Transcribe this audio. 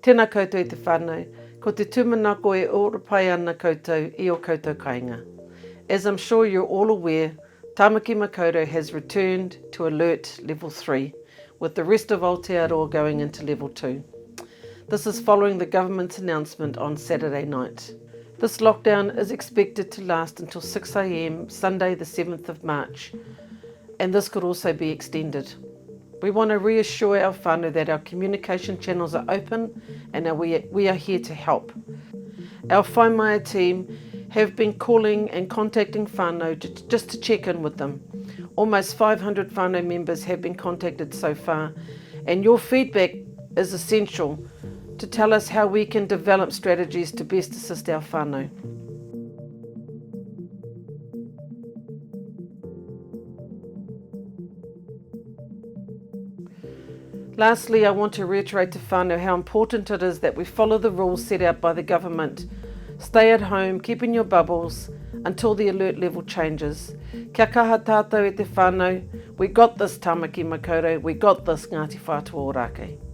Tēnā koutou I te whānau, ko te tūmanako e oropai ana koutou I o koutou kāinga. As I'm sure you're all aware, Tāmaki Makaurau has returned to Alert Level 3, with the rest of Aotearoa going into Level 2. This is following the government's announcement on Saturday night. This lockdown is expected to last until 6 a.m. Sunday the 7th of March, and this could also be extended. We want to reassure our whānau that our communication channels are open and that we are here to help. Our Whaimaia team have been calling and contacting whānau just to check in with them. Almost 500 whānau members have been contacted so far, and your feedback is essential to tell us how we can develop strategies to best assist our whānau. Lastly, I want to reiterate to whānau how important it is that we follow the rules set out by the government. Stay at home, keep in your bubbles until the alert level changes. Kia kaha tātou e te whānau. We got this, Tāmaki Makaurau. We got this, Ngāti Whātua Ōrākei.